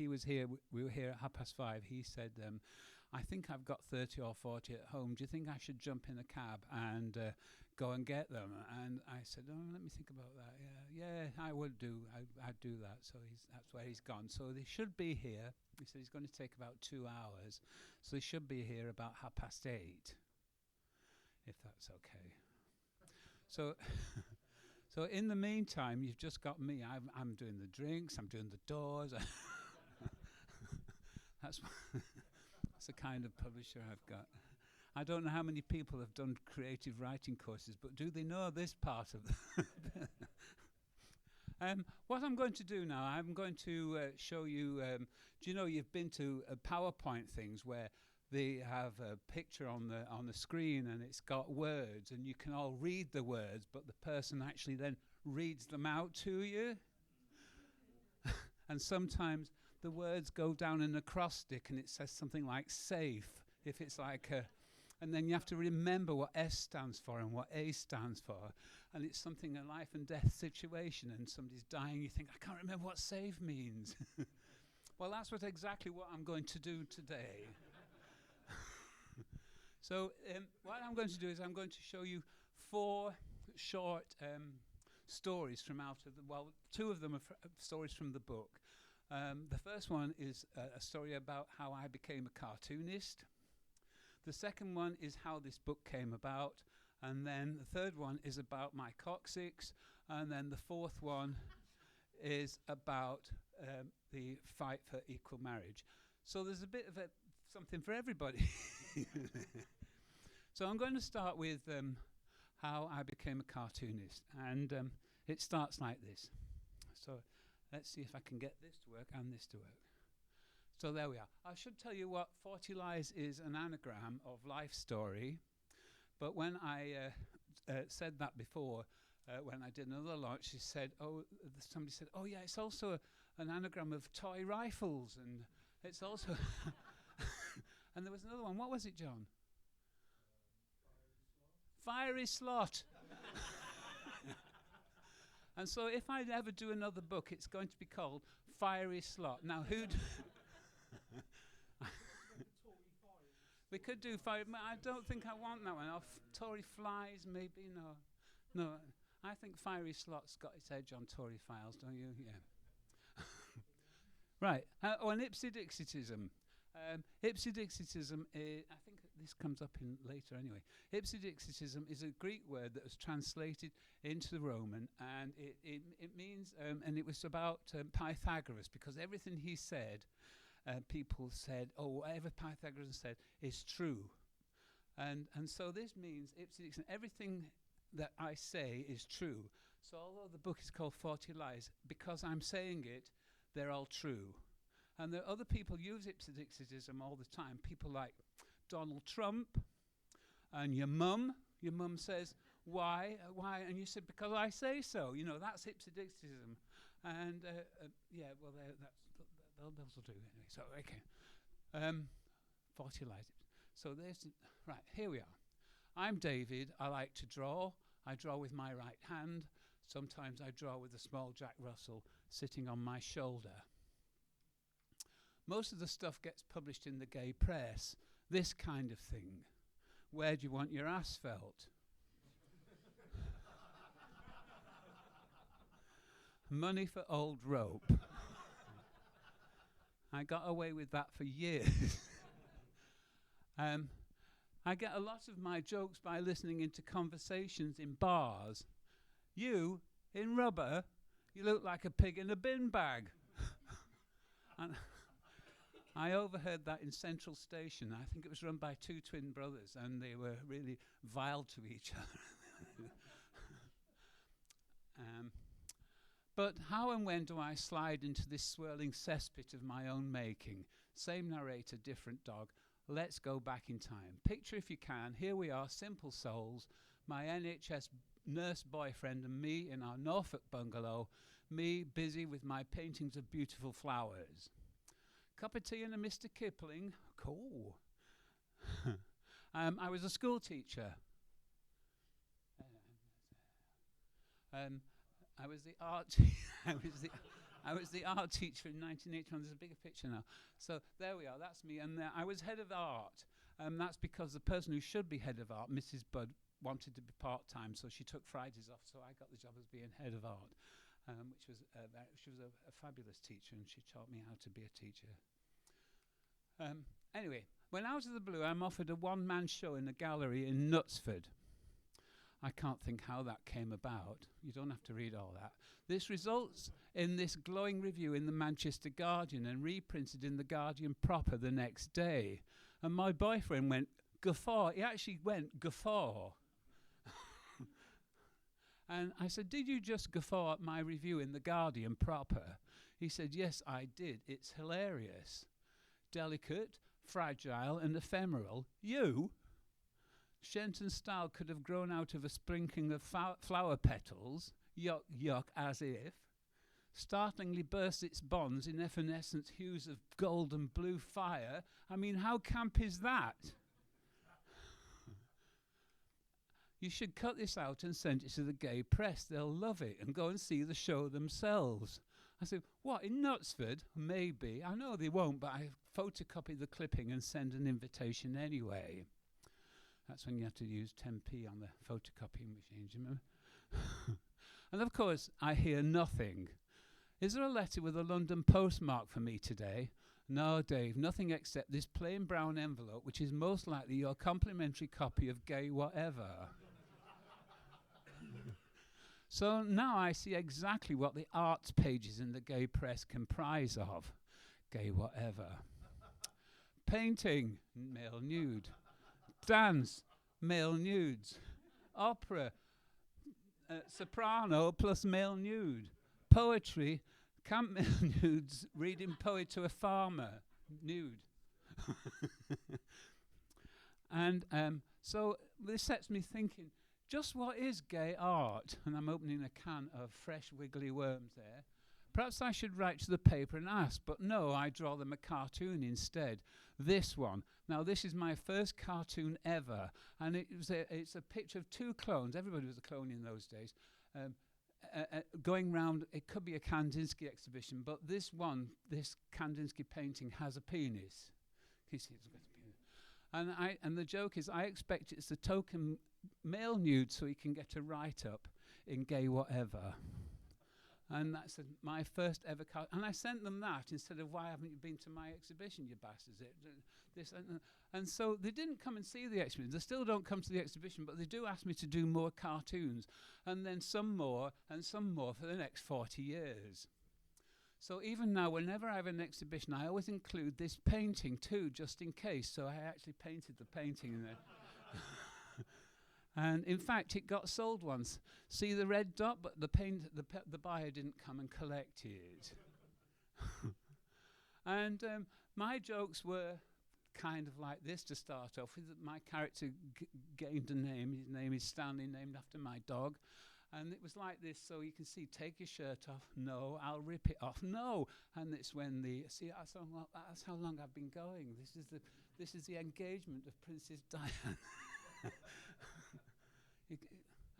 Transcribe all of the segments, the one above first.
he was here. We were here at 5:30. He said, "I think I've got 30 or 40 at home. Do you think I should jump in a cab and go and get them?" And I said, "Oh, let me think about that. Yeah, I would do. I'd do that." So that's where he's gone. So they should be here. He said he's going to take about 2 hours. So they should be here about 8:30, if that's okay. So, so in the meantime, you've just got me. I'm doing the drinks. I'm doing the doors. That's the kind of publisher I've got. I don't know how many people have done creative writing courses, but do they know this part of what I'm going to do now, I'm going to show you, do you know you've been to PowerPoint things where they have a picture on the screen and it's got words and you can all read the words, but the person actually then reads them out to you? And sometimes the words go down an acrostic and it says something like safe, if it's like a... And then you have to remember what S stands for and what A stands for. And it's something, a life and death situation, and somebody's dying. You think, I can't remember what save means. Well, that's exactly what I'm going to do today. So what I'm going to do is I'm going to show you 4 short stories from out of the... Well, 2 of them are stories from the book. The first one is a story about how I became a cartoonist. The second one is how this book came about. And then the third one is about my coccyx. And then the fourth one is about the fight for equal marriage. So there's a bit of something for everybody. So I'm going to start with how I became a cartoonist. And it starts like this. So let's see if I can get this to work and this to work. So there we are. I should tell you what 40 Lies is an anagram of life story. But when I said that before, when I did another launch, somebody said, oh yeah, it's also an anagram of toy rifles. And it's also... And there was another one. What was it, John? Fiery Slot. And so if I ever do another book, it's going to be called Fiery Slot. Now, who'd... We could do fire. I don't think I want that one. Tory Flies, maybe. No. I think Fiery Slot's got its edge on Tory Files, don't you? Yeah. Right. And IPSEDIXITISM. IPSEDIXITISM, I think this comes up in later anyway. IPSEDIXITISM is a Greek word that was translated into the Roman, and it means, and it was about Pythagoras, because everything he said, people said, oh, whatever Pythagoras said is true. And so this means IPSEDIXITISM, everything that I say is true. So although the book is called 40 Lies, because I'm saying it, they're all true. And there are other people use IPSEDIXITISM all the time. People like Donald Trump and your mum. Your mum says, why? And you said, because I say so. You know, that's IPSEDIXITISM. And yeah, well, those will do anyway. So, okay. 40 Lies. So there's, right, here we are. I'm David. I like to draw. I draw with my right hand. Sometimes I draw with a small Jack Russell sitting on my shoulder. Most of the stuff gets published in the gay press. This kind of thing. Where do you want your ass felt? Money for old rope. I got away with that for years. I get a lot of my jokes by listening into conversations in bars. You, in rubber, you look like a pig in a bin bag. And I overheard that in Central Station. I think it was run by 2 twin brothers, and they were really vile to each other. But how and when do I slide into this swirling cesspit of my own making? Same narrator, different dog. Let's go back in time. Picture, if you can, here we are, simple souls, my NHS nurse boyfriend and me in our Norfolk bungalow, me busy with my paintings of beautiful flowers. Cup of tea and a Mr. Kipling. Cool. I was a school teacher. I was the art I was the art teacher in 1981. There's a bigger picture now. So there we are. That's me. And I was head of art. That's because the person who should be head of art, Mrs. Budd, wanted to be part-time, so she took Fridays off. So I got the job as being head of art, which was she was a fabulous teacher, and she taught me how to be a teacher. Anyway, when out of the blue, I'm offered a one-man show in a gallery in Knutsford. I can't think how that came about. You don't have to read all that. This results in this glowing review in the Manchester Guardian and reprinted in the Guardian proper the next day. And my boyfriend went, guffaw. He actually went, guffaw. And I said, did you just guffaw at my review in the Guardian proper? He said, yes, I did. It's hilarious. Delicate, fragile and ephemeral. You? Shenton's style could have grown out of a sprinkling of flower petals, yuck, yuck, as if. Startlingly burst its bonds in evanescent hues of gold and blue fire. I mean, how camp is that? You should cut this out and send it to the gay press. They'll love it and go and see the show themselves. I said, what, in Knutsford? Maybe. I know they won't, but I photocopy the clipping and send an invitation anyway. That's when you have to use 10p on the photocopying machine, do you remember? And of course, I hear nothing. Is there a letter with a London postmark for me today? No, Dave, nothing except this plain brown envelope, which is most likely your complimentary copy of Gay Whatever. So now I see exactly what the arts pages in the gay press comprise of. Gay Whatever. Painting, male nude. Dance, male nudes. Opera, soprano plus male nude. Poetry, camp male nudes reading poet to a farmer, nude. And so this sets me thinking, just what is gay art? And I'm opening a can of fresh wiggly worms there. Perhaps I should write to the paper and ask, but no, I draw them a cartoon instead. This one. Now, this is my first cartoon ever, and it's a picture of two clones. Everybody was a clone in those days. Going round, it could be a Kandinsky exhibition, but this Kandinsky painting has a penis. Can you see it's got a penis? And the joke is, I expect it's a token male nude so he can get a write-up in Gay Whatever. And that's my first ever and I sent them that instead of, why haven't you been to my exhibition, you bastards? And so they didn't come and see the exhibition. They still don't come to the exhibition, but they do ask me to do more cartoons, and then some more and some more for the next 40 years. So even now, whenever I have an exhibition, I always include this painting too, just in case. So I actually painted the painting in there. And in fact, it got sold once. See the red dot, but the buyer didn't come and collect it. And my jokes were kind of like this to start off with. My character gained a name. His name is Stanley, named after my dog. And it was like this, so you can see, take your shirt off. No, I'll rip it off. No. And it's when that's how long I've been going. This is the engagement of Princess Diana.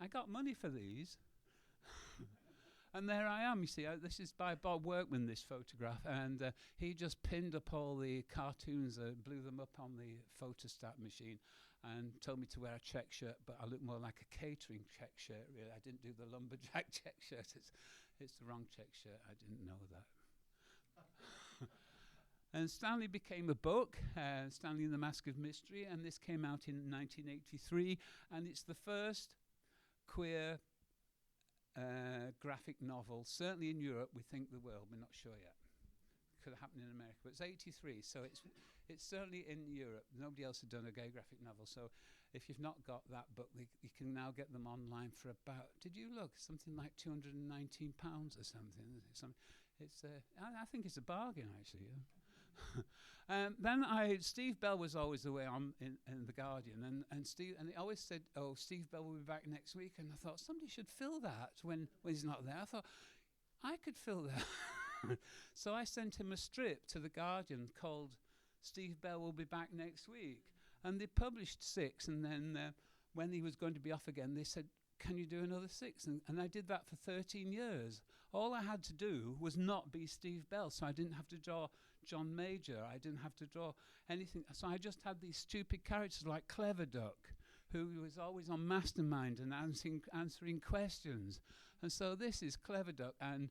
I got money for these. And there I am, you see. This is by Bob Workman, this photograph. And he just pinned up all the cartoons, blew them up on the photostat machine, and told me to wear a check shirt, but I look more like a catering check shirt, really. I didn't do the lumberjack check shirt. It's the wrong check shirt. I didn't know that. And Stanley became a book, Stanley and the Mask of Mystery, and this came out in 1983, and it's the first queer graphic novel, certainly in Europe, we think the world, we're not sure yet. Could have happened in America, but it's 83, so it's certainly in Europe. Nobody else had done a gay graphic novel, so if you've not got that book, you can now get them online for about, did you look, something like £219 or something. I think it's a bargain, actually. Then Steve Bell was always away in the Guardian, and he always said, "Oh, Steve Bell will be back next week." And I thought somebody should fill that when he's not there. I thought I could fill that, so I sent him a strip to the Guardian called "Steve Bell will be back next week," and they published 6. And then when he was going to be off again, they said, "Can you do another 6?" And I did that for 13 years. all I had to do was not be Steve Bell, so I didn't have to draw John Major. I didn't have to draw anything. So I just had these stupid characters like Clever Duck, who was always on Mastermind and answering questions. And so this is Clever Duck, and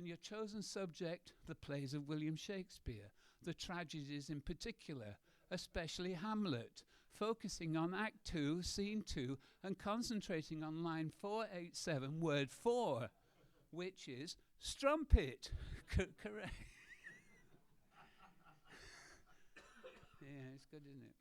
your chosen subject, the plays of William Shakespeare, the tragedies in particular, especially Hamlet, focusing on Act 2, Scene 2, and concentrating on line 487, word 4, which is strumpet. Correct. Yeah, it's good, isn't it?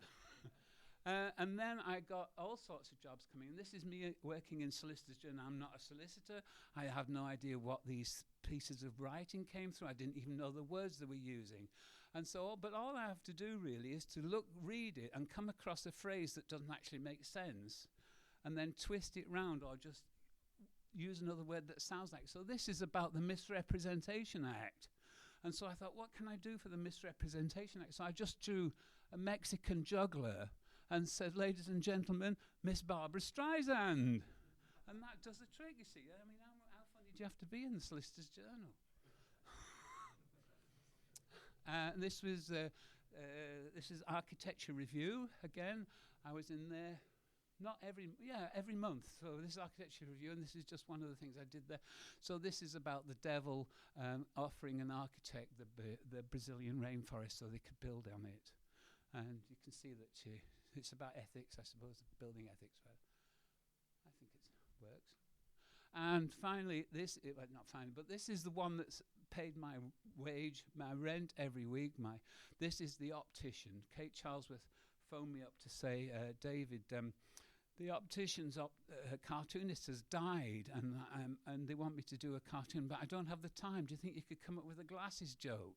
And then I got all sorts of jobs coming. And this is me working in Solicitor's Journal. I'm not a solicitor. I have no idea what these pieces of writing came through. I didn't even know the words they were using. And so, but all I have to do really is to read it and come across a phrase that doesn't actually make sense, and then twist it round or just use another word that sounds like. So this is about the Misrepresentation Act. And so I thought, what can I do for the Misrepresentation Act? So I just drew a Mexican juggler and said, ladies and gentlemen, Miss Barbara Streisand. And that does the trick, you see. I mean, how funny do you have to be in the Solicitor's Journal? This is Architecture Review. Again, I was in there every month. So this is Architecture Review, and this is just one of the things I did there. So this is about the devil offering an architect the Brazilian rainforest so they could build on it. And you can see that it's about ethics, I suppose, building ethics. But I think it works. And finally, this is the one that's paid my wage, my rent every week. This is The Optician. Kate Charlesworth phoned me up to say, David, the optician's cartoonist has died, and they want me to do a cartoon, but I don't have the time. Do you think you could come up with a glasses joke?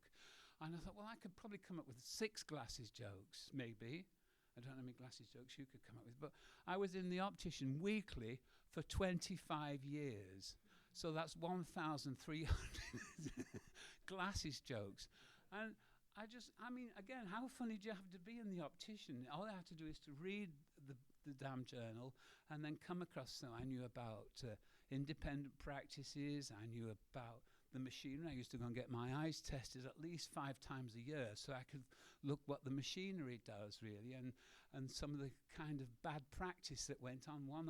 And I thought, well, I could probably come up with 6 glasses jokes, maybe. I don't know how many glasses jokes you could come up with. But I was in The Optician weekly for 25 years. So that's 1,300 glasses jokes. And again, how funny do you have to be in The Optician? All I had to do is to read the damn journal and then come across. So I knew about independent practices. I knew about the machinery. I used to go and get my eyes tested at least 5 times a year so I could look what the machinery does, really, and some of the kind of bad practice that went on. One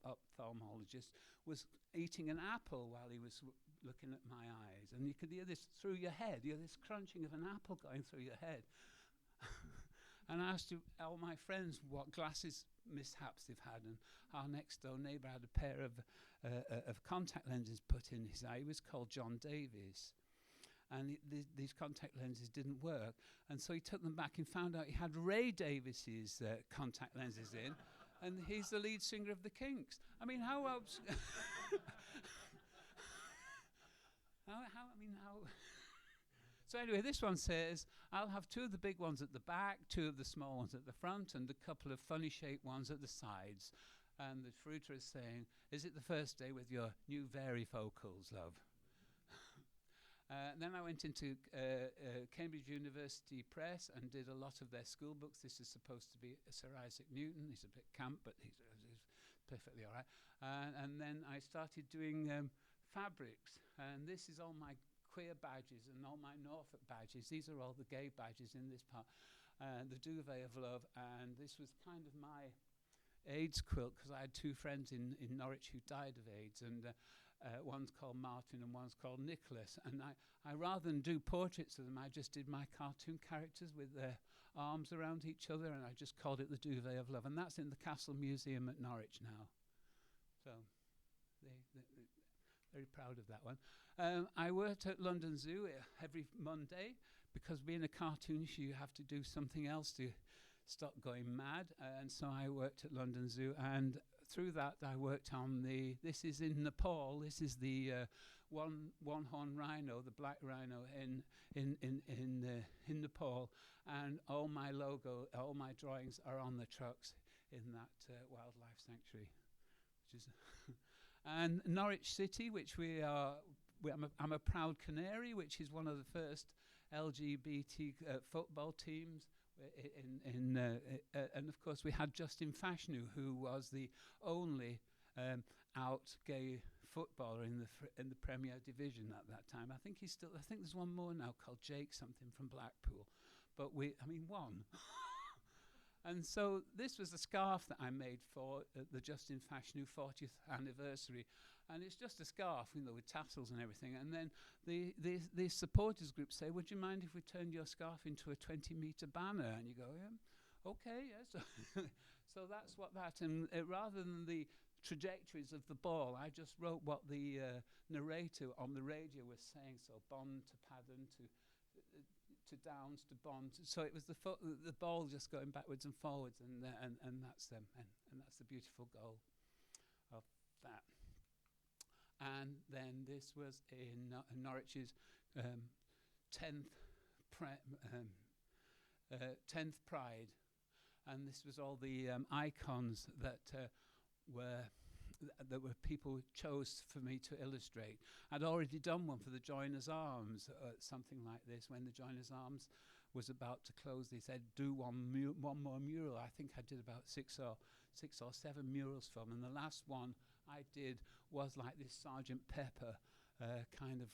ophthalmologist was eating an apple while he was looking at my eyes, and you could hear this through your head. You hear this crunching of an apple going through your head. And I asked all my friends what glasses mishaps they've had, and our next door neighbour had a pair of contact lenses put in his eye. He was called John Davies, and these contact lenses didn't work, and so he took them back and found out he had Ray Davies's contact lenses in, and he's the lead singer of the Kinks. I mean, how else? So anyway, this one says, I'll have 2 of the big ones at the back, 2 of the small ones at the front, and a couple of funny-shaped ones at the sides. And the fruiter is saying, is it the first day with your new varifocals, love? Then I went into Cambridge University Press and did a lot of their school books. This is supposed to be Sir Isaac Newton. He's a bit camp, but he's perfectly all right. And then I started doing fabrics. And this is all my queer badges and all my Norfolk badges. These are all the gay badges in this part. The duvet of love. And this was kind of my AIDS quilt, because I had 2 friends in Norwich who died of AIDS, and one's called Martin and one's called Nicholas. And I rather than do portraits of them, I just did my cartoon characters with their arms around each other, and I just called it the duvet of love. And that's in the Castle Museum at Norwich now. So they're very proud of that one. I worked at London Zoo every Monday, because being a cartoonist, you have to do something else to stop going mad. And so I worked at London Zoo, and through that I worked on this is in Nepal, this is the one-horn rhino, the black rhino in Nepal, and all my drawings are on the trucks in that wildlife sanctuary, which is and Norwich City, which I'm a proud canary, which is one of the first LGBT football teams. And of course we had Justin Fashanu, who was the only out gay footballer in the Premier Division at that time. I think there's one more now called Jake something from Blackpool, but one. And so this was the scarf that I made for the Just in Fashion 40th anniversary, and it's just a scarf, with tassels and everything. And then the supporters group say, "Would you mind if we turned your scarf into a 20-meter banner?" And you go, "Yeah, okay, yes." So that's what that, and rather than the trajectories of the ball, I just wrote what the narrator on the radio was saying. So Bond to Paddon to Downs to Bond. So it was the ball just going backwards and forwards, and that's them, and that's the beautiful goal of that. And then this was in Norwich's 10th Pride, and this was all the icons that were people chose for me to illustrate. I'd already done one for the Joiners Arms, something like this. When the Joiners Arms was about to close, they said, "Do one more mural." I think I did about six or seven murals for them, and the last one I did was like this Sergeant Pepper kind of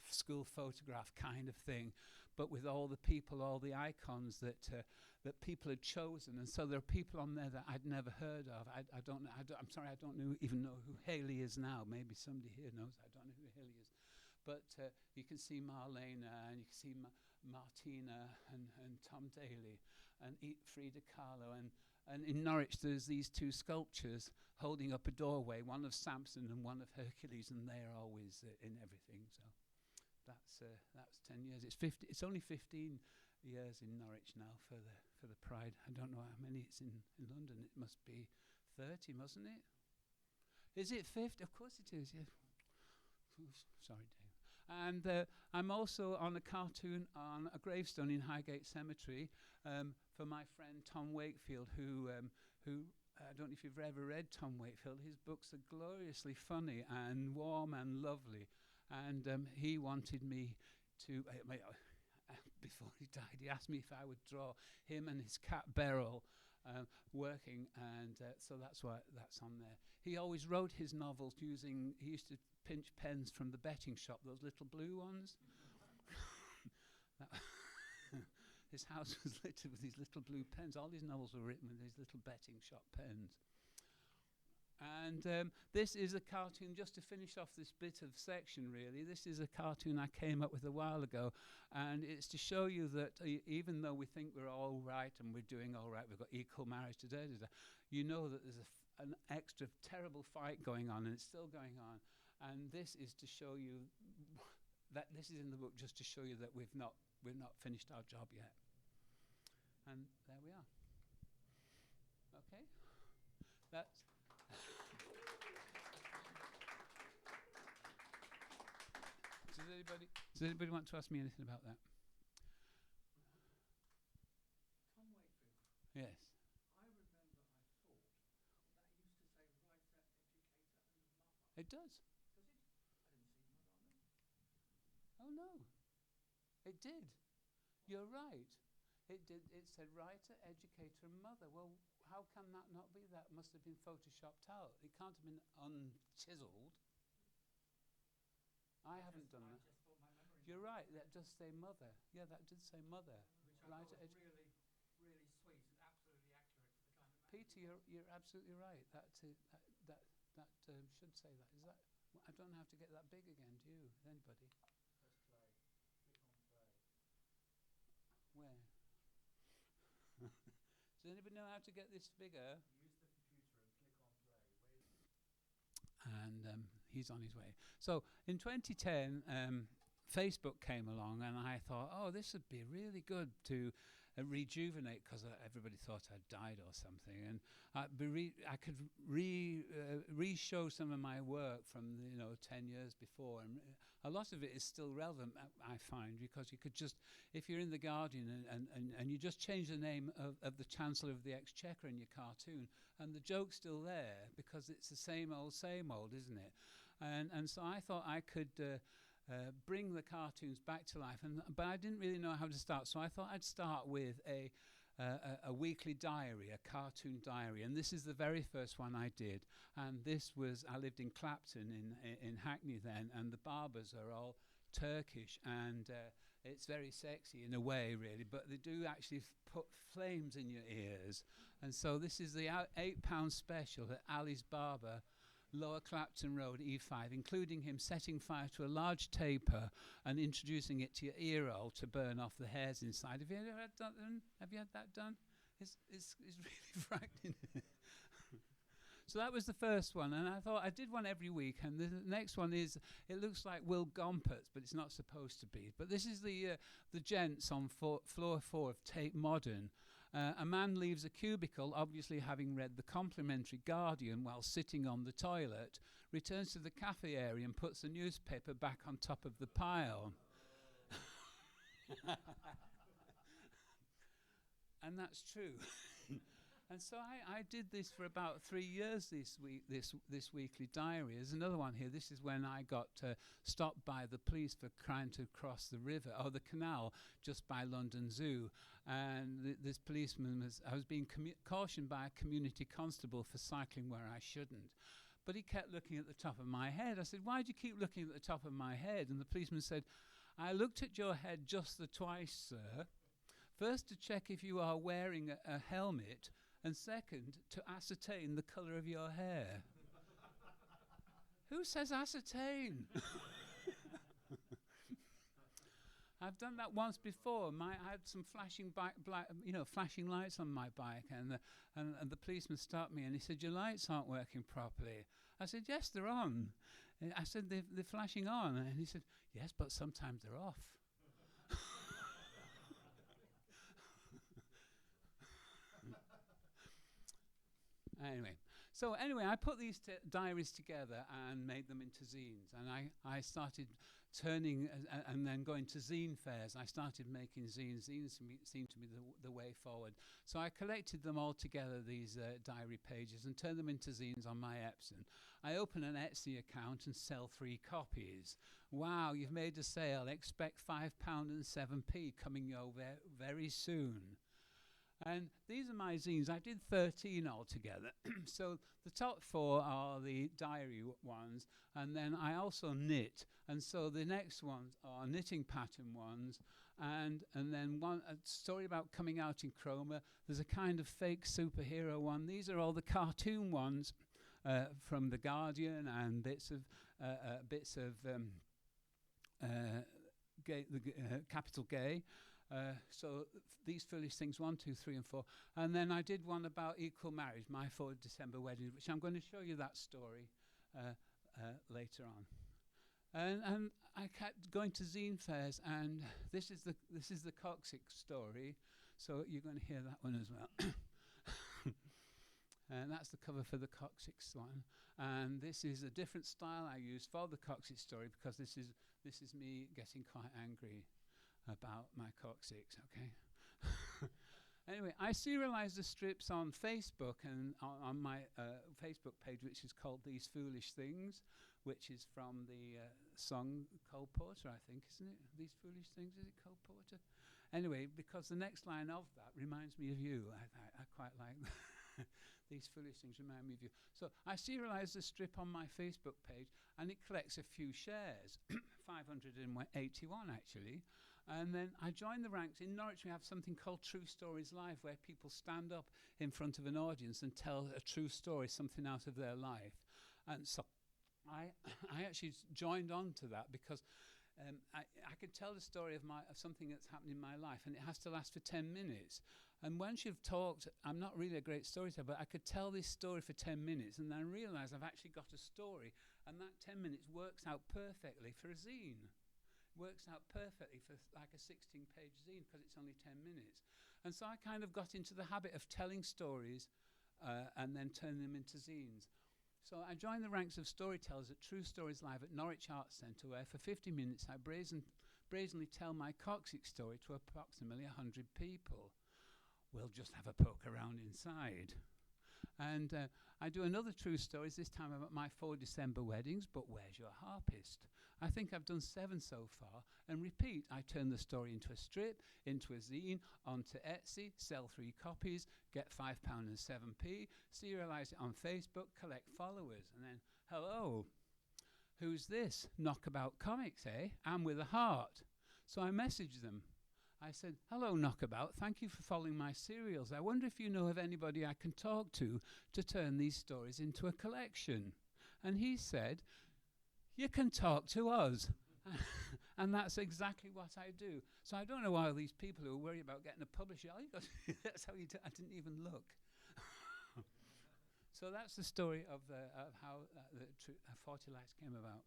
school photograph kind of thing, but with all the people, all the icons that people had chosen. And so there are people on there that I'd never heard of. I'm sorry, I don't even know who Haley is now. Maybe somebody here knows. I don't know who Haley is. But you can see Marlena, and you can see Martina and Tom Daly and Frida Kahlo. And in Norwich, there's these two sculptures holding up a doorway, one of Samson and one of Hercules, and they're always in everything. So that's 10 years. It's only 15 years in Norwich now for the Pride. I don't know how many it's in London. It must be 30, mustn't it? Is it 50? Of course it is, yeah. Sorry, Dave. And I'm also on a cartoon on a gravestone in Highgate Cemetery for my friend Tom Wakefield, who I don't know if you've ever read Tom Wakefield. His books are gloriously funny and warm and lovely. And he wanted me to, before he died, he asked me if I would draw him and his cat Beryl working, and so that's why that's on there. He always wrote his novels he used to pinch pens from the betting shop, those little blue ones. His house was littered with these little blue pens. All his novels were written with these little betting shop pens. And this is a cartoon, just to finish off this bit of section, really. This is a cartoon I came up with a while ago, and it's to show you that even though we think we're all right and we're doing all right, we've got equal marriage today, you know that there's an extra terrible fight going on, and it's still going on. And this is to show you that this is in the book, just to show you that we've not finished our job yet. And there we are. Okay, that's. Does anybody want to ask me anything about that? Tom Wakefield. Yes. I remember I thought that used to say writer, educator and mother. It does. Does it? I didn't see mother on it. Oh no. It did. You're right. It did. It said writer, educator and mother. Well, how can that not be? That must have been photoshopped out. It can't have been unchiseled. I haven't done that. You're right, that does say mother. Yeah, that did say mother. Which I thought was really, really sweet and absolutely accurate for the kind of Peter, you're absolutely right. That should say that. Is that? I don't have to get that big again, do you? Anybody? Press play. Click on play. Where? Does anybody know how to get this bigger? Use the computer and click on play. And he's on his way. So in 2010, Facebook came along, and I thought, oh, this would be really good to rejuvenate, because everybody thought I'd died or something, and I could re-show some of my work from 10 years before, and a lot of it is still relevant, I find, because you could just, if you're in the Guardian and you just change the name of the Chancellor of the Exchequer in your cartoon, and the joke's still there because it's the same old, isn't it? And so I thought I could bring the cartoons back to life, but I didn't really know how to start. So I thought I'd start with a a weekly diary, a cartoon diary, and this is the very first one I did. And this was, I lived in Clapton in Hackney then, and the barbers are all Turkish, and it's very sexy in a way, really, but they do actually put flames in your ears. And so this is the £8 special at Ali's Barber, Lower Clapton Road, E5, including him setting fire to a large taper and introducing it to your ear hole to burn off the hairs inside. Have you ever had that done? Have you had that done? It's really frightening. So that was the first one, and I thought I did one every week, and the next one is, it looks like Will Gompertz, but it's not supposed to be. But this is the gents on floor 4 of Tate Modern. A man leaves a cubicle, obviously having read the complimentary Guardian while sitting on the toilet, returns to the cafe area and puts the newspaper back on top of the pile. And that's true. And so I did this for about 3 years this weekly diary. There's another one here. This is when I got stopped by the police for trying to cross the river, or the canal, just by London Zoo. And this policeman I was being cautioned by a community constable for cycling where I shouldn't. But he kept looking at the top of my head. I said, "Why do you keep looking at the top of my head?" And the policeman said, "I looked at your head just the twice, sir. First to check if you are wearing a helmet, and second, to ascertain the colour of your hair." Who says ascertain? I've done that once before. I had some flashing flashing lights on my bike, and the policeman stopped me and he said, "Your lights aren't working properly." I said, "Yes, they're on." And I said, they're flashing on." And he said, "Yes, but sometimes they're off." Anyway, I put these diaries together and made them into zines. And I started turning and then going to zine fairs. I started making zines. Zines seemed to be the way forward. So I collected them all together, these diary pages, and turned them into zines on my Epson. I open an Etsy account and sell 3 copies. Wow, you've made a sale. Expect £5.07 coming your very soon. And these are my zines. I did 13 altogether. So the top 4 are the diary ones, and then I also knit. And so the next ones are knitting pattern ones, and then a story about coming out in chroma. There's a kind of fake superhero one. These are all the cartoon ones from The Guardian, and bits of capital gay. So these foolish things, 1, 2, 3, and 4. And then I did one about equal marriage, my 4th December wedding, which I'm going to show you that story later on. And I kept going to zine fairs, and this is the coccyx story. So you're going to hear that one as well. And that's the cover for the coccyx one. And this is a different style I use for the coccyx story, because this is me getting quite angry about my coccyx, okay? Anyway, I serialized the strips on Facebook and on my Facebook page, which is called These Foolish Things, which is from the song Cole Porter, I think, isn't it? These Foolish Things, is it Cole Porter? Anyway, because the next line of that reminds me of you. I quite like that. These foolish things remind me of you. So I serialized the strip on my Facebook page, and it collects a few shares, 581 actually. And then I joined the ranks. In Norwich, we have something called True Stories Live, where people stand up in front of an audience and tell a true story, something out of their life. And so I actually joined on to that, because I could tell the story of something that's happened in my life, and it has to last for 10 minutes. And once you've talked, I'm not really a great storyteller, but I could tell this story for 10 minutes, and then I realised I've actually got a story, and that 10 minutes works out perfectly for a zine. Works out perfectly for like a 16-page zine, because it's only 10 minutes. And so I kind of got into the habit of telling stories and then turning them into zines. So I joined the ranks of storytellers at True Stories Live at Norwich Arts Centre, where for 50 minutes I brazenly tell my coccyx story to approximately 100 people. We'll just have a poke around inside. And I do another true stories, this time about my 4 December weddings, but where's your harpist? I think I've done 7 so far, and repeat. I turn the story into a strip, into a zine, onto Etsy, sell 3 copies, get £5 and 7p, serialise it on Facebook, collect followers, and then, hello, who's this? Knockabout Comics, eh? I'm with a heart. So I messaged them. I said, hello, Knockabout, thank you for following my serials. I wonder if you know of anybody I can talk to turn these stories into a collection. And he said, you can talk to us. And that's exactly what I do. So I don't know why these people who are worried about getting a publisher, that's how you I didn't even look. So that's the story of how the 40 Lights came about.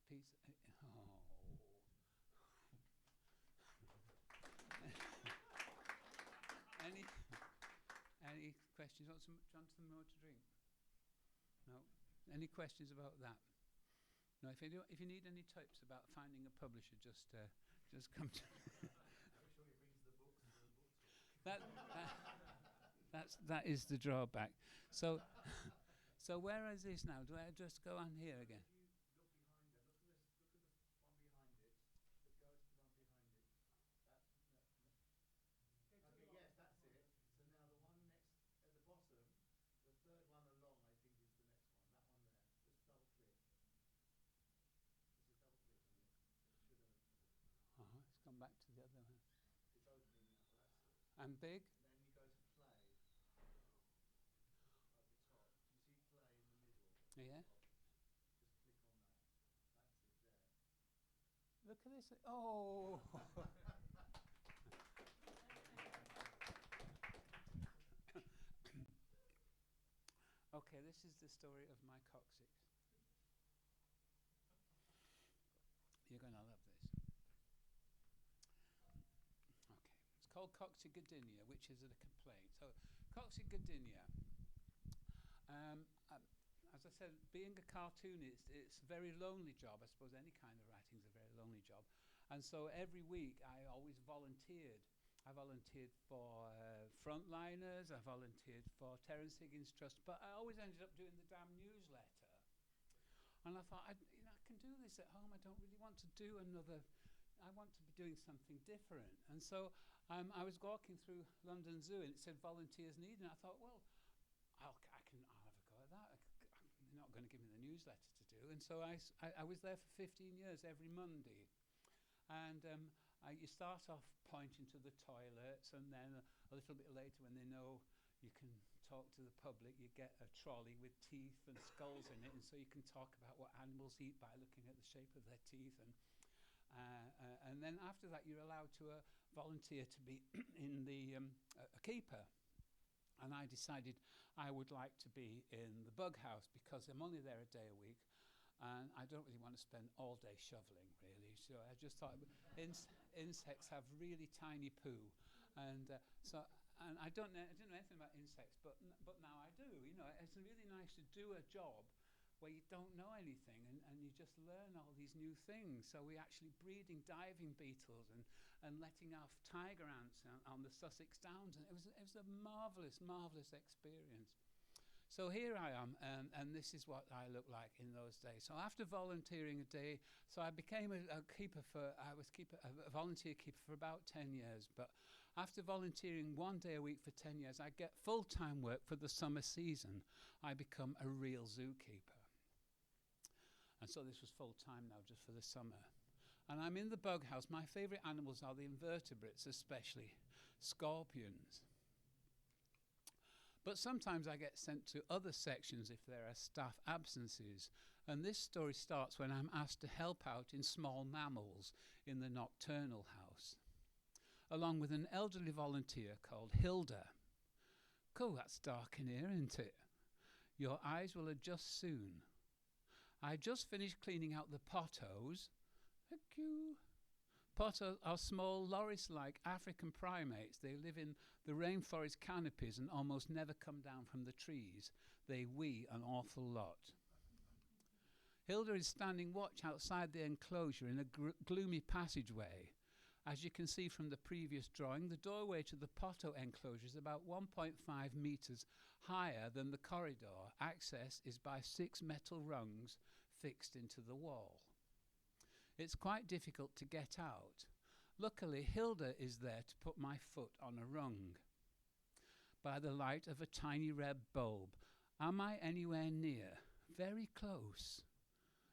Peace. Any questions? Want some more to drink? No. Any questions about that? No. If you need any tips about finding a publisher, just come to. That is the drawback. So where is this now? Do I just go on here again? It's gone back to the other one. And big? Yeah. Look at this. Oh. Okay, this is the story of my coccyx. You're going to love this. Okay. It's called coccygodynia, which is a complaint. So, coccygodynia. As I said, being a cartoonist, it's a very lonely job. I suppose any kind of writing is a very lonely job. And so every week I always volunteered. I volunteered for Frontliners, I volunteered for Terence Higgins Trust, but I always ended up doing the damn newsletter. And I thought, I can do this at home. I don't really want to do another, I want to be doing something different. And so I was walking through London Zoo and it said volunteers needed. And I thought, well, I'll have a go at that. They're not going to give me the newsletter to do. And so I was there for 15 years every Monday. And you start off pointing to the toilets, and then a little bit later, when they know you can talk to the public, you get a trolley with teeth and skulls in it, and so you can talk about what animals eat by looking at the shape of their teeth. And then after that, you're allowed to volunteer to be in the a keeper. And I decided I would like to be in the bug house because I'm only there a day a week. And I don't really want to spend all day shoveling, really. So I just thought insects have really tiny poo, and I didn't know anything about insects, but now I do. You know, it's really nice to do a job where you don't know anything, and you just learn all these new things. So we're actually breeding diving beetles and letting off tiger ants on the Sussex Downs, and it was a marvelous experience. So here I am, and this is what I look like in those days. So after volunteering a day, so I became a volunteer keeper for about 10 years. But after volunteering 1 day a week for 10 years, I get full-time work for the summer season. I become a real zookeeper. And so this was full-time now, just for the summer. And I'm in the bug house. My favourite animals are the invertebrates, especially scorpions. But sometimes I get sent to other sections if there are staff absences. And this story starts when I'm asked to help out in small mammals in the nocturnal house, along with an elderly volunteer called Hilda. Cool, that's dark in here, isn't it? Your eyes will adjust soon. I just finished cleaning out the pottos. Thank you. Pottos are small loris-like African primates. They live in the rainforest canopies and almost never come down from the trees. They wee an awful lot. Hilda is standing watch outside the enclosure in a gloomy passageway. As you can see from the previous drawing, the doorway to the potto enclosure is about 1.5 meters higher than the corridor. Access is by 6 metal rungs fixed into the wall. It's quite difficult to get out. Luckily, Hilda is there to put my foot on a rung. By the light of a tiny red bulb. Am I anywhere near? Very close.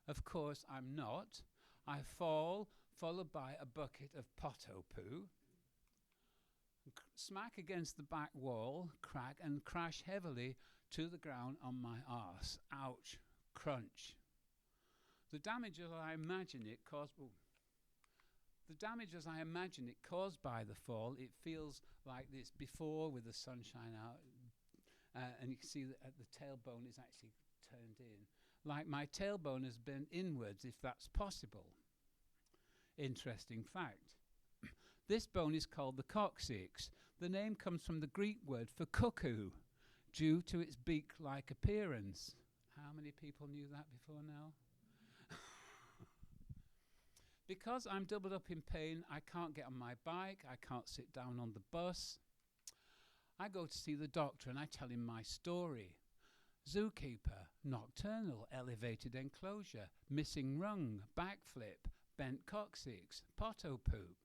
Of course, I'm not. I fall, followed by a bucket of potto poo. Smack against the back wall, crack, and crash heavily to the ground on my arse. Ouch. Crunch. The damage as I imagine it caused by the fall, it feels like this before with the sunshine out, and you can see that the tailbone is actually turned in. Like my tailbone has been inwards, if that's possible. Interesting fact. This bone is called the coccyx. The name comes from the Greek word for cuckoo, due to its beak-like appearance. How many people knew that before now? Because I'm doubled up in pain, I can't get on my bike, I can't sit down on the bus. I go to see the doctor and I tell him my story. Zookeeper, nocturnal, elevated enclosure, missing rung, backflip, bent coccyx, potto poop.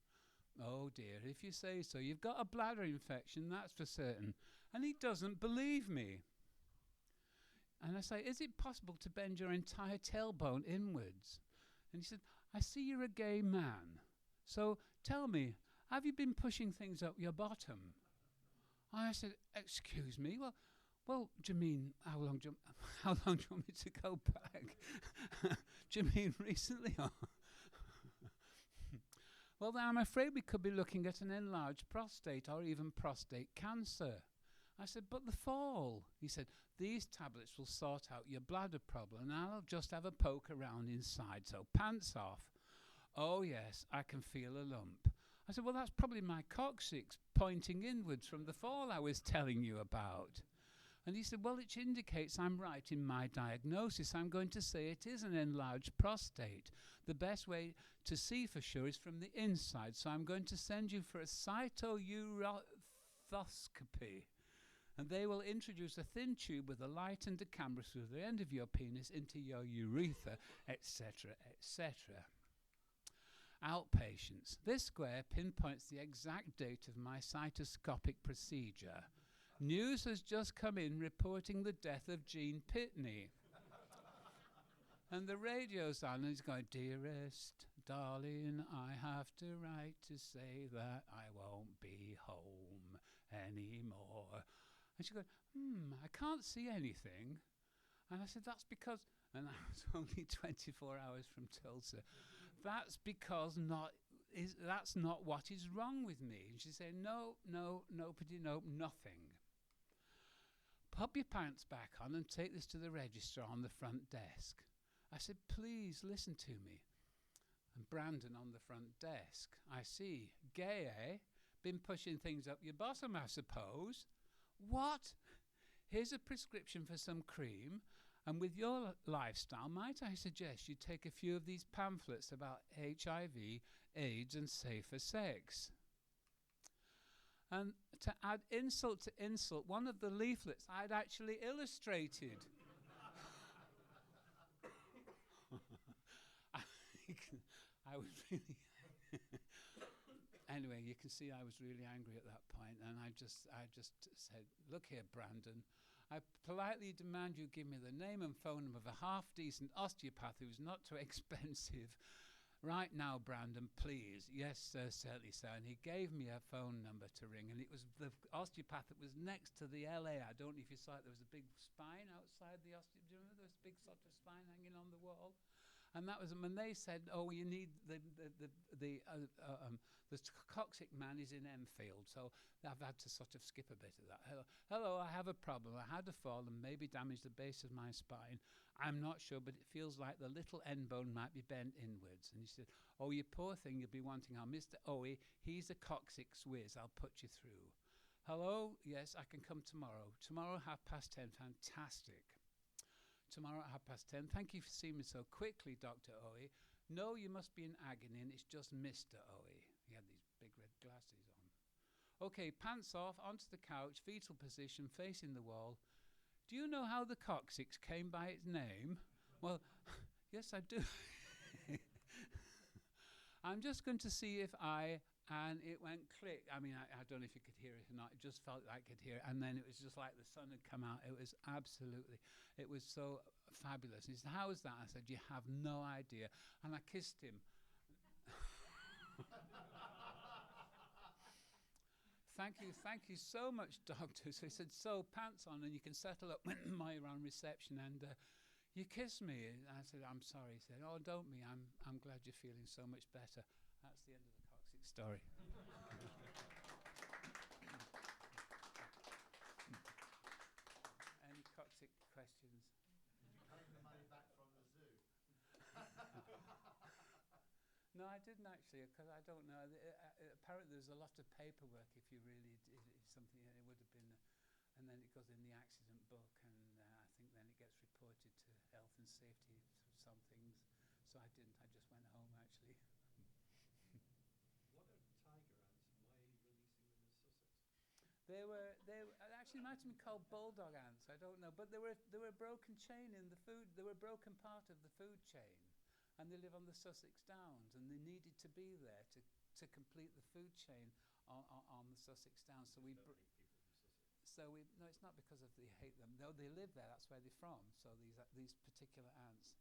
Oh dear, if you say so, you've got a bladder infection, that's for certain. And he doesn't believe me. And I say, is it possible to bend your entire tailbone inwards? And he said, I see you're a gay man. So tell me, have you been pushing things up your bottom? I said, excuse me, well, do you mean, how long do you want me to go back? Do you mean recently? Well, then I'm afraid we could be looking at an enlarged prostate or even prostate cancer. I said, but the fall. He said, these tablets will sort out your bladder problem and I'll just have a poke around inside, so pants off. Oh yes, I can feel a lump. I said, well, that's probably my coccyx pointing inwards from the fall I was telling you about. And he said, well, it indicates I'm right in my diagnosis. I'm going to say it is an enlarged prostate. The best way to see for sure is from the inside, so I'm going to send you for a cytourethoscopy. And they will introduce a thin tube with a light and a camera through the end of your penis into your urethra, etc., etc. Outpatients. This square pinpoints the exact date of my cytoscopic procedure. News has just come in reporting the death of Gene Pitney. And the radio's on and he's going, dearest darling, I have to write to say that I won't be home anymore. And she goes, I can't see anything. And I said, that's because, and I was only 24 hours from Tulsa, that's because that's not what is wrong with me. And she said, no, nobody, no, nothing. Pop your pants back on and take this to the registrar on the front desk. I said, please listen to me. And Brandon on the front desk. I see. Gay, eh? Been pushing things up your bottom, I suppose. What? Here's a prescription for some cream. And with your lifestyle, might I suggest you take a few of these pamphlets about HIV, AIDS, and safer sex? And to add insult to insult, one of the leaflets I'd actually illustrated. I was really anyway, you can see I was really angry at that point, and I just said, look here, Brandon, I politely demand you give me the name and phone number of a half-decent osteopath who's not too expensive. Right now, Brandon, please. Yes, sir, certainly, sir. And he gave me a phone number to ring, and it was the osteopath that was next to the LA. I don't know if you saw it. There was a big spine outside the osteopath. Do you remember there was a big sort of spine hanging on the wall? And that was when they said, oh, you need the coccyx man is in Enfield. So I've had to sort of skip a bit of that. Hello, I have a problem. I had a fall and maybe damaged the base of my spine. I'm not sure, but it feels like the little end bone might be bent inwards. And he said, oh, you poor thing, you'll be wanting our Mr. Owie. He's a coccyx whiz. I'll put you through. Hello? Yes, I can come tomorrow. Tomorrow, 10:30. Fantastic. Tomorrow at 10:30. Thank you for seeing me so quickly, Dr. Owie. No, you must be in agony, and it's just Mr. Owie. He had these big red glasses on. Okay, pants off, onto the couch, fetal position, facing the wall. Do you know how the coccyx came by its name? Well, yes, I do. I'm just going to see if and it went click. I mean, I don't know if you could hear it or not. It just felt like I could hear it. And then it was just like the sun had come out. It was it was so fabulous. He said, how was that? I said, you have no idea. And I kissed him. Thank you so much, doctor. So he said, so pants on and you can settle up when you're on reception. And you kissed me. And I said, I'm sorry. He said, oh, don't me. I'm glad you're feeling so much better. That's the end of the coccyx story. Any coccyx questions? Did you claim the money back from the zoo? No, I didn't actually, because I don't know. Apparently, there's a lot of paperwork if you really did something, and it would have been, and then it goes in the accident book, and I think then it gets reported to health and safety for some things. So I didn't. I just went home actually. What are tiger ants? Why are you releasing them in Sussex? They were actually might have been called bulldog ants. I don't know, but they were a broken chain in the food. They were a broken part of the food chain. And they live on the Sussex Downs, and they needed to be there to complete the food chain on the Sussex Downs. So we People from Sussex. no, it's not because of they hate them. No, they live there. That's where they're from. So these particular ants,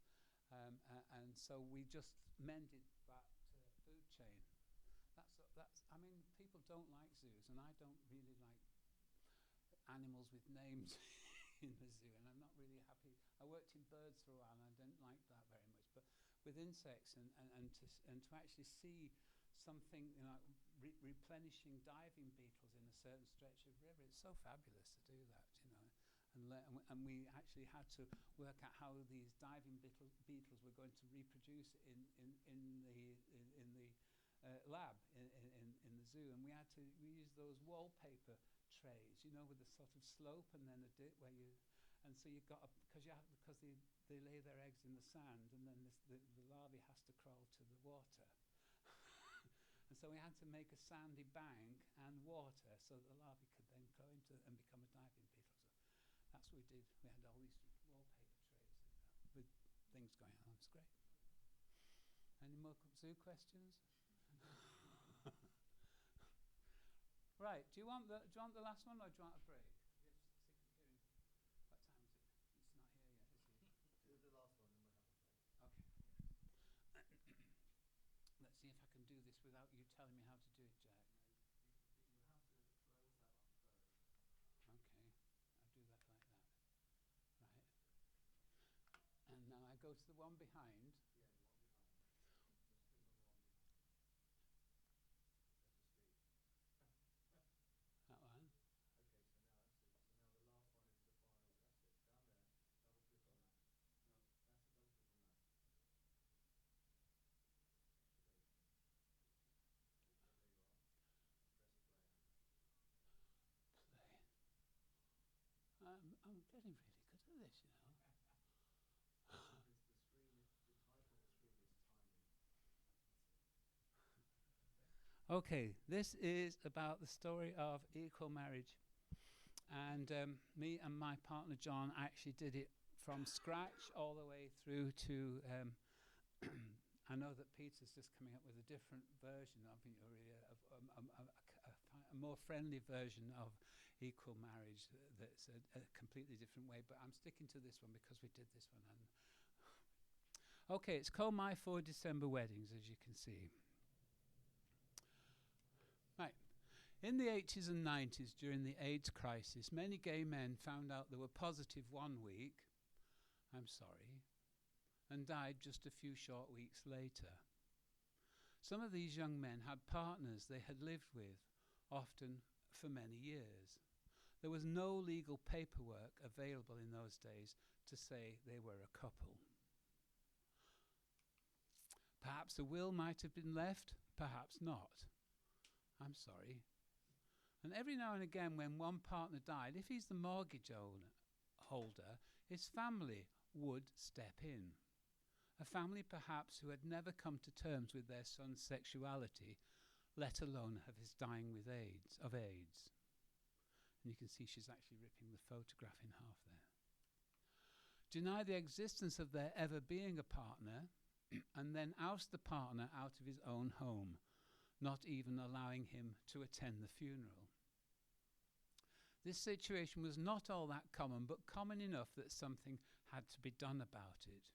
and so we just mended that food chain. That's. I mean, people don't like zoos, and I don't really like animals with names in the zoo, and I'm not really happy. I worked in birds for a while, and I didn't like that very much, but with insects and to actually see something, you know, replenishing diving beetles in a certain stretch of river, it's so fabulous to do that, you know. And we actually had to work out how these diving beetles were going to reproduce in the lab in the zoo, and we used those wallpaper trays, you know, with a sort of slope and then a dip where you. And so you've got because they lay their eggs in the sand, and then the larvae has to crawl to the water. And so we had to make a sandy bank and water so that the larvae could then go into and become a diving beetle. So that's what we did. We had all these wallpaper trays with things going on. It's great. Any more zoo questions? Right. Do you want the last one, or do you want a break? Do the last one and we'll have a break. Okay. Let's see if I can do this without you telling me how to do it, Jack. You have to close that one first. Okay, I'll do that like that. Right. And now I go to the one behind. Yeah, the one behind. Just click on the one behind. Press the speed. That one. Okay, so now that's it. So now the last one is the final. That's it. Down there. Double click on that. No, that's it. Double click on that. There you are. Press play. Play. I'm getting really good at this, you know. Because the screen, the type of the screen is tiny. Okay, this is about the story of equal marriage. And me and my partner John actually did it from scratch all the way through to. I know that Peter's just coming up with a different version of a more friendly version of equal marriage that's a completely different way. But I'm sticking to this one because we did this one. Okay, it's called My 4 December Weddings, as you can see. Right. In the 80s and 90s, during the AIDS crisis, many gay men found out they were positive one week, I'm sorry, and died just a few short weeks later. Some of these young men had partners they had lived with, often for many years. There was no legal paperwork available in those days to say they were a couple. Perhaps a will might have been left, perhaps not. I'm sorry. And every now and again when one partner died, if he's the mortgage holder, his family would step in. A family perhaps who had never come to terms with their son's sexuality, let alone of his dying of AIDS. And you can see she's actually ripping the photograph in half there. deny the existence of there ever being a partner, and then oust the partner out of his own home, not even allowing him to attend the funeral. This situation was not all that common, but common enough that something had to be done about it.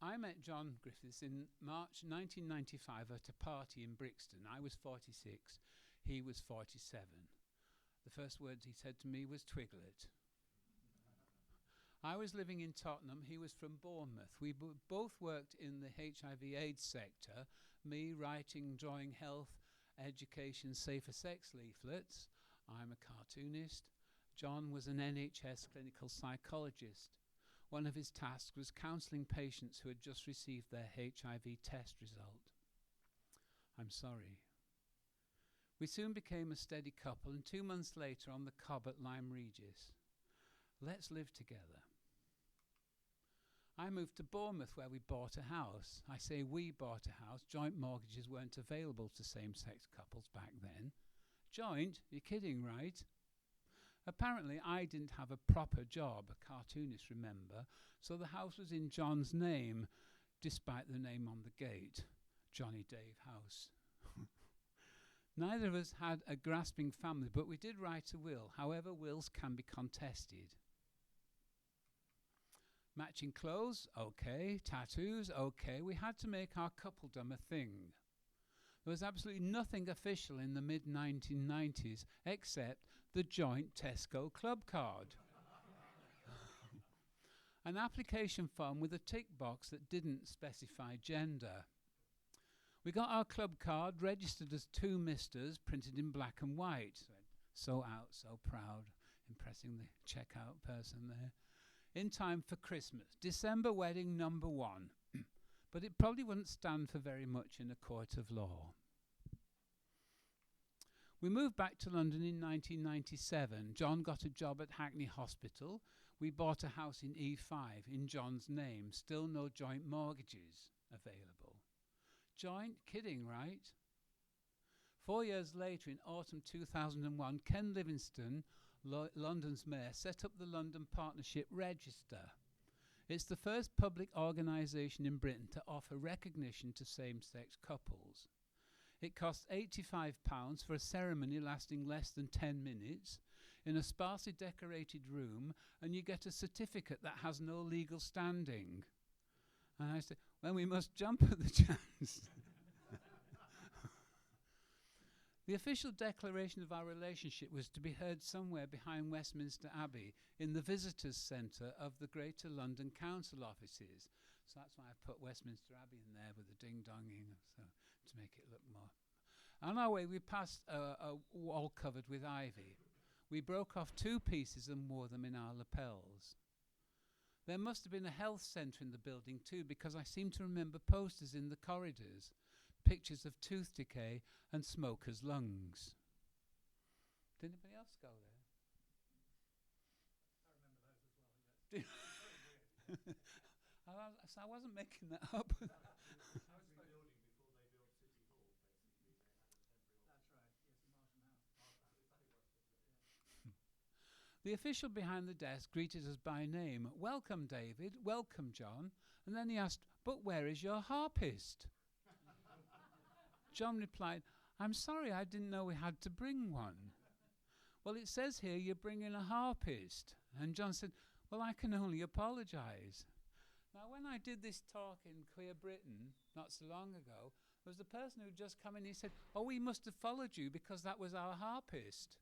I met John Griffiths in March 1995 at a party in Brixton. I was 46, he was 47. The first words he said to me was "Twiglet." I was living in Tottenham, he was from Bournemouth. We both worked in the HIV/AIDS sector, me writing, drawing health, education, safer sex leaflets. I'm a cartoonist. John was an NHS clinical psychologist. One of his tasks was counselling patients who had just received their HIV test result. I'm sorry. We soon became a steady couple, and 2 months later on the Cobb at Lyme Regis. Let's live together. I moved to Bournemouth, where we bought a house. I say we bought a house. Joint mortgages weren't available to same-sex couples back then. Joint? You're kidding, right? Apparently, I didn't have a proper job, a cartoonist, remember, so the house was in John's name, despite the name on the gate, Johnny Dave House. Neither of us had a grasping family, but we did write a will. However, wills can be contested. Matching clothes, okay. Tattoos, okay. We had to make our coupledom a thing. There was absolutely nothing official in the mid-1990s except the joint Tesco club card. An application form with a tick box that didn't specify gender. We got our club card registered as 2 misters, printed in black and white. So out, so proud, impressing the checkout person there. In time for Christmas. December wedding number 1. But it probably wouldn't stand for very much in a court of law. We moved back to London in 1997. John got a job at Hackney Hospital. We bought a house in E5 in John's name. Still no joint mortgages available. Joint? Kidding, right? 4 years later, in autumn 2001, Ken Livingstone, London's mayor, set up the London Partnership Register. It's the first public organisation in Britain to offer recognition to same-sex couples. It costs £85 for a ceremony lasting less than 10 minutes in a sparsely decorated room, and you get a certificate that has no legal standing. And I said, well, we must jump at the chance. The official declaration of our relationship was to be heard somewhere behind Westminster Abbey in the visitors' centre of the Greater London Council offices. So that's why I put Westminster Abbey in there with the ding-donging, so to make it look more. On our way, we passed a wall covered with ivy. We broke off 2 pieces and wore them in our lapels. There must have been a health centre in the building too, because I seem to remember posters in the corridors, pictures of tooth decay and smokers' lungs. Did anybody else go there? I remember those as well, yes. So I wasn't making that up. Building before they built City Hall, basically. They had a temporary That's right, yes, the Marsham House. The official behind the desk greeted us by name. Welcome, David. Welcome, John. And then he asked, but where is your harpist? John replied, I'm sorry, I didn't know we had to bring one. Well, it says here you're bringing a harpist. And John said, well, I can only apologise. Now, when I did this talk in Queer Britain not so long ago, there was a person who'd just come in and he said, oh, we must have followed you because that was our harpist.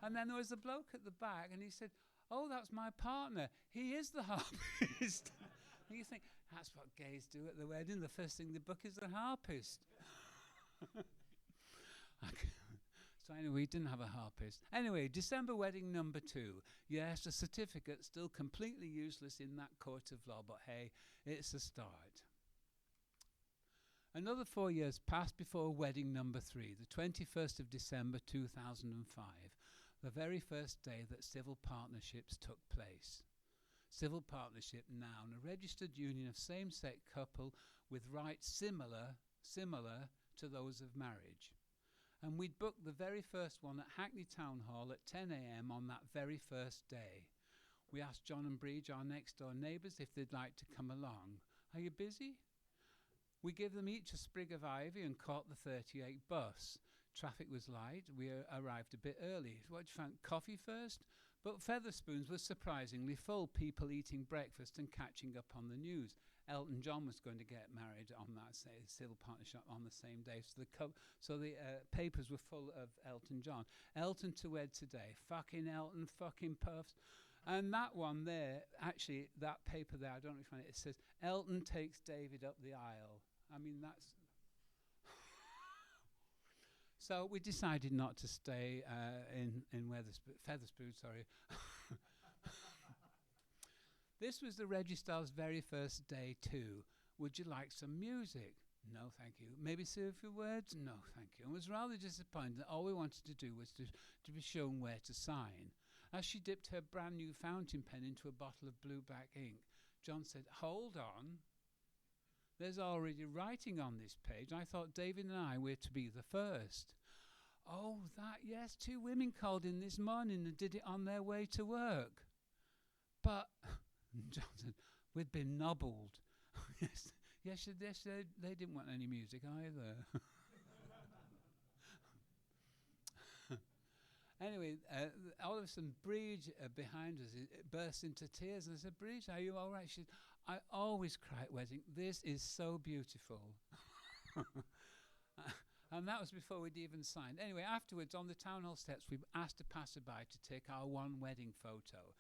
And then there was a bloke at the back and he said, oh, that's my partner. He is the harpist. And you think, that's what gays do at the wedding. The first thing they book is the harpist. So anyway, we didn't have a harpist. Anyway, December wedding number 2. Yes, a certificate still completely useless in that court of law, but hey, it's a start. Another 4 years passed before wedding number 3, the 21st of December 2005, the very first day that civil partnerships took place. Civil partnership, noun, a registered union of same-sex couple with rights similar to those of marriage. And we'd booked the very first one at Hackney Town Hall at 10 a.m. on that very first day. We asked John and Bridge, our next door neighbours, if they'd like to come along. Are you busy? We gave them each a sprig of ivy and caught the 38 bus. Traffic was light. We arrived a bit early. What did you find? Coffee first? But Featherspoons was surprisingly full, people eating breakfast and catching up on the news. Elton John was going to get married on that civil partnership on the same day. So the papers were full of Elton John. Elton to wed today. Fucking Elton, fucking puffs. And that one there, actually, that paper there, I don't know if you find it, it says, Elton takes David up the aisle. I mean, that's... So we decided not to stay in Featherspoon, sorry. This was the registrar's very first day too. Would you like some music? No, thank you. Maybe say a few words? No, thank you. And was rather disappointed that all we wanted to do was to be shown where to sign. As she dipped her brand new fountain pen into a bottle of blueback ink, John said, hold on. There's already writing on this page. I thought David and I were to be the first. Oh, that, yes, 2 women called in this morning and did it on their way to work. But, John said, we'd been nobbled. yes, they didn't want any music either. Anyway, all of a sudden, Bridge behind us burst into tears and I said, Bridge, are you all right? She said, I always cry at wedding. This is so beautiful. And that was before we'd even signed. Anyway, afterwards, on the town hall steps, we asked a passerby to take our one wedding photo.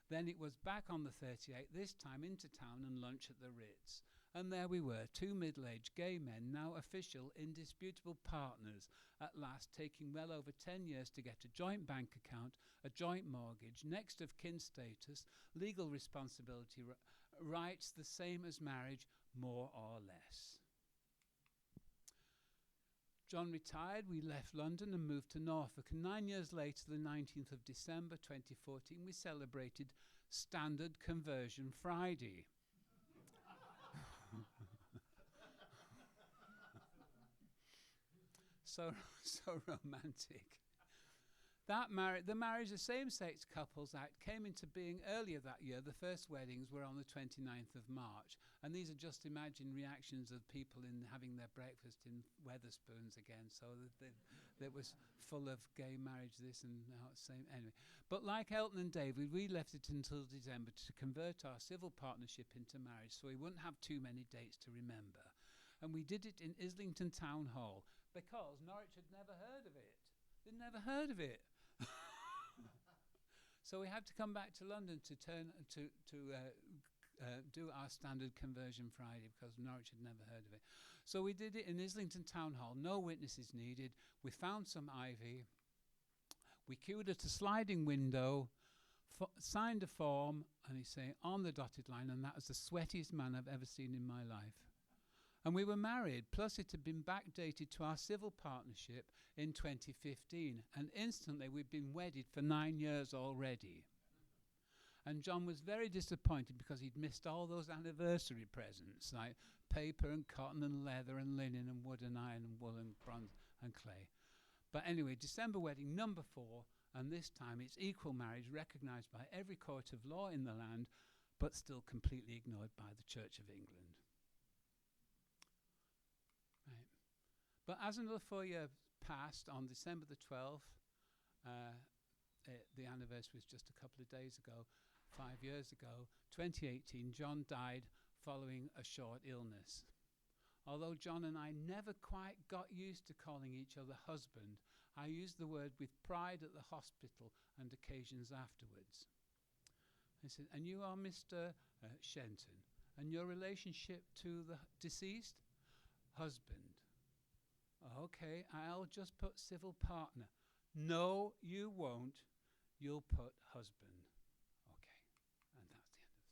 Then it was back on the 38, this time into town and lunch at the Ritz. And there we were, 2 middle-aged gay men, now official, indisputable partners, at last taking well over 10 years to get a joint bank account, a joint mortgage, next of kin status, legal responsibility, rights the same as marriage, more or less. John retired, we left London and moved to Norfolk. And 9 years later, the 19th of December 2014, we celebrated Standard Conversion Friday. so romantic. The marriage of same-sex couples Act came into being earlier that year. The first weddings were on the 29th of March. And these are just imagined reactions of people in having their breakfast in Wetherspoons again. So that was full of gay marriage, this and same. Anyway, but like Elton and David, we left it until December to convert our civil partnership into marriage so we wouldn't have too many dates to remember. And we did it in Islington Town Hall because Norwich had never heard of it. They'd never heard of it. So we had to come back to London to do our Standard Conversion Friday because Norwich had never heard of it. So we did it in Islington Town Hall, no witnesses needed. We found some ivy. We queued at a sliding window, signed a form, and he's saying, on the dotted line, and that was the sweatiest man I've ever seen in my life. And we were married, plus it had been backdated to our civil partnership in 2015. And instantly we'd been wedded for 9 years already. And John was very disappointed because he'd missed all those anniversary presents, like paper and cotton and leather and linen and wood and iron and wool and bronze and clay. But anyway, December wedding number 4, and this time it's equal marriage recognised by every court of law in the land, but still completely ignored by the Church of England. Right. But as another 4 years passed, on December the 12th, the anniversary was just a couple of days ago, 5 years ago, 2018, John died following a short illness. Although John and I never quite got used to calling each other husband, I used the word with pride at the hospital and occasions afterwards. I said, and you are Mr. Shenton, and your relationship to the deceased? Husband. Okay, I'll just put civil partner. No, you won't. You'll put husband. Okay, and that's the end of the story.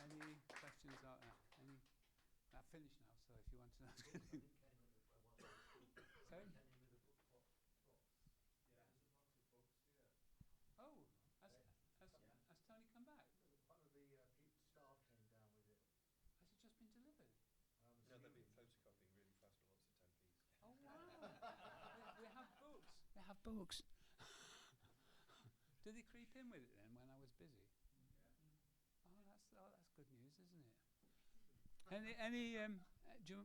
Any questions out there? I've finished now, so if you want to ask anything. Sorry? Oh, has Tony come back? One of the staff they have books? Did they creep in with it then when I was busy? Oh, that's good news, isn't it? Do you